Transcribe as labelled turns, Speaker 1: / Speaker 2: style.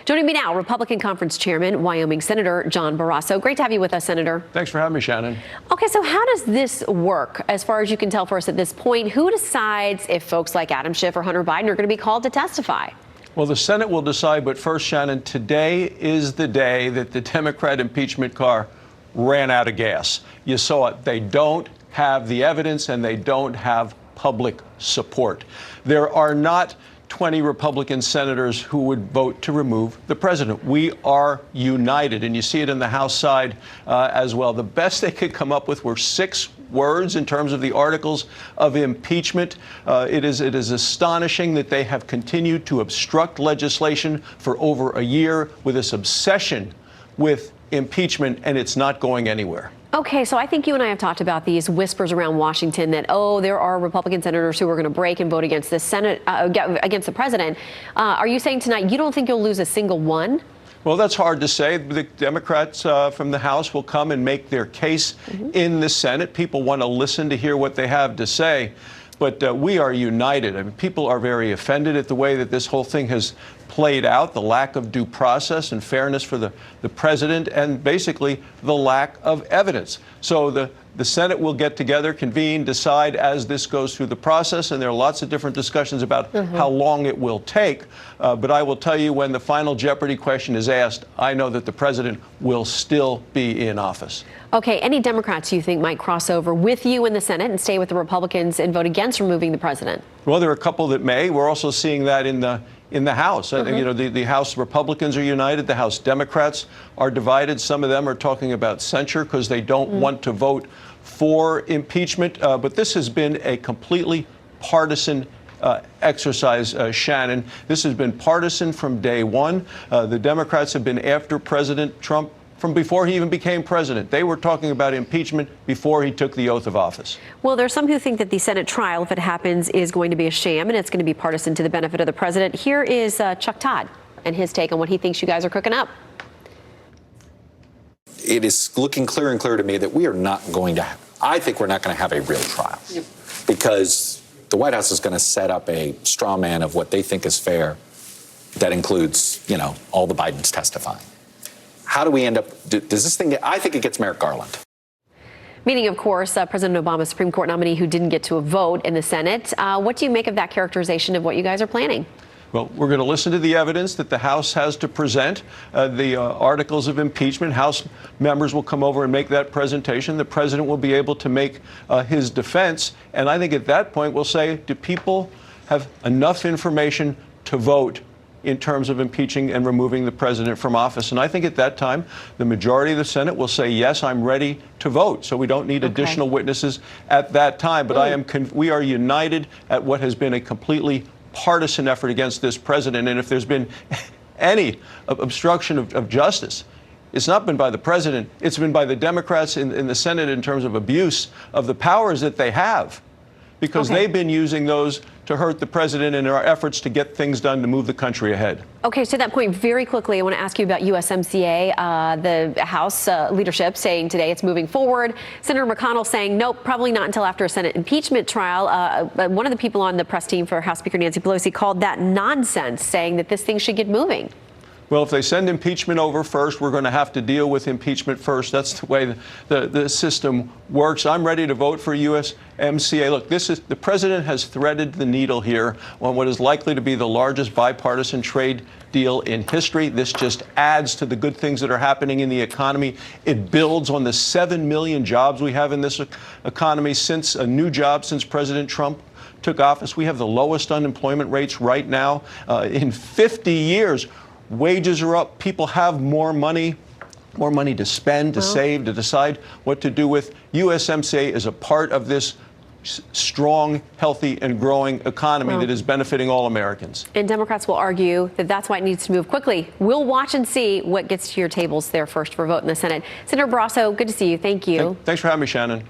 Speaker 1: Joining me now, Republican Conference Chairman, Wyoming Senator John Barrasso. Great to have you with us, Senator.
Speaker 2: Thanks for having me, Shannon.
Speaker 1: Okay, so how does this work, as far as you can tell for us at this point? Who decides if folks like Adam Schiff or Hunter Biden are going to be called to testify?
Speaker 2: Well, the Senate will decide, but first, Shannon, today is the day that the Democrat impeachment car ran out of gas. You saw it. They don't have the evidence and they don't have public support. There are not 20 Republican senators who would vote to remove the president. We are united, and you see it in the House side as well. The best they could come up with were 6 words in terms of the articles of impeachment. It is astonishing that they have continued to obstruct legislation for over a year with this obsession with impeachment, and it's not going anywhere.
Speaker 1: Okay, so I think you and I have talked about these whispers around Washington that, oh, there are Republican senators who are going to break and vote against the Senate, against the president. Are you saying tonight you don't think you'll lose a single one?
Speaker 2: Well, that's hard to say. The Democrats from the House will come and make their case in the Senate. People want to listen to hear what they have to say. But we are united. I mean, people are very offended at the way that this whole thing has played out, the lack of due process and fairness for the president, and basically the lack of evidence. So the Senate will get together, convene, decide as this goes through the process, and there are lots of different discussions about how long it will take. But I will tell you, when the final Jeopardy question is asked, I know that the president will still be in office.
Speaker 1: Okay, any Democrats you think might cross over with you in the Senate and stay with the Republicans and vote against removing the president?
Speaker 2: Well, there are a couple that may. We're also seeing that in the House. I think, you know, the House Republicans are united. The House Democrats are divided. Some of them are talking about censure because they don't want to vote for impeachment. But this has been a completely partisan exercise, Shannon. This has been partisan from day one. The Democrats have been after President Trump from before he even became president. They were talking about impeachment before he took the oath of office.
Speaker 1: Well, there's some who think that the Senate trial, if it happens, is going to be a sham and it's going to be partisan to the benefit of the president. Here is Chuck Todd and his take on what he thinks you guys are cooking up.
Speaker 3: It is looking clearer and clearer to me that we are not going to, I think we're not going to have a real trial because the White House is going to set up a straw man of what they think is fair that includes, you know, all the Bidens testifying. How do we end up, does this thing get, I think it gets Merrick Garland.
Speaker 1: Meaning, of course, President Obama's Supreme Court nominee who didn't get to a vote in the Senate. What do you make of that characterization of what you guys are planning?
Speaker 2: Well, we're going to listen to the evidence that the House has to present, the articles of impeachment. House members will come over and make that presentation. The president will be able to make his defense. And I think at that point we'll say, do people have enough information to vote in terms of impeaching and removing the president from office? And I think at that time, the majority of the Senate will say, yes, I'm ready to vote. So we don't need additional witnesses at that time. But we are united at what has been a completely partisan effort against this president. And if there's been any obstruction of justice, it's not been by the president. It's been by the Democrats in the Senate in terms of abuse of the powers that they have, because they've been using those to hurt the president in our efforts to get things done to move the country ahead.
Speaker 1: Okay, to that point, very quickly, I want to ask you about USMCA. The House leadership saying today it's moving forward. Senator McConnell saying, nope, probably not until after a Senate impeachment trial. One of the people on the press team for House Speaker Nancy Pelosi called that nonsense, saying that this thing should get moving.
Speaker 2: Well, if they send impeachment over first, we're going to have to deal with impeachment first. That's the way the system works. I'm ready to vote for USMCA. Look, the president has threaded the needle here on what is likely to be the largest bipartisan trade deal in history. This just adds to the good things that are happening in the economy. It builds on the 7 million jobs we have in this economy since President Trump took office. We have the lowest unemployment rates right now in 50 years. Wages are up. People have more money to spend, to save, to decide what to do with. USMCA is a part of this strong, healthy, and growing economy that is benefiting all Americans.
Speaker 1: And Democrats will argue that that's why it needs to move quickly. We'll watch and see what gets to your tables there first for a vote in the Senate. Senator Barrasso, good to see you. Thank you.
Speaker 2: Thanks for having me, Shannon.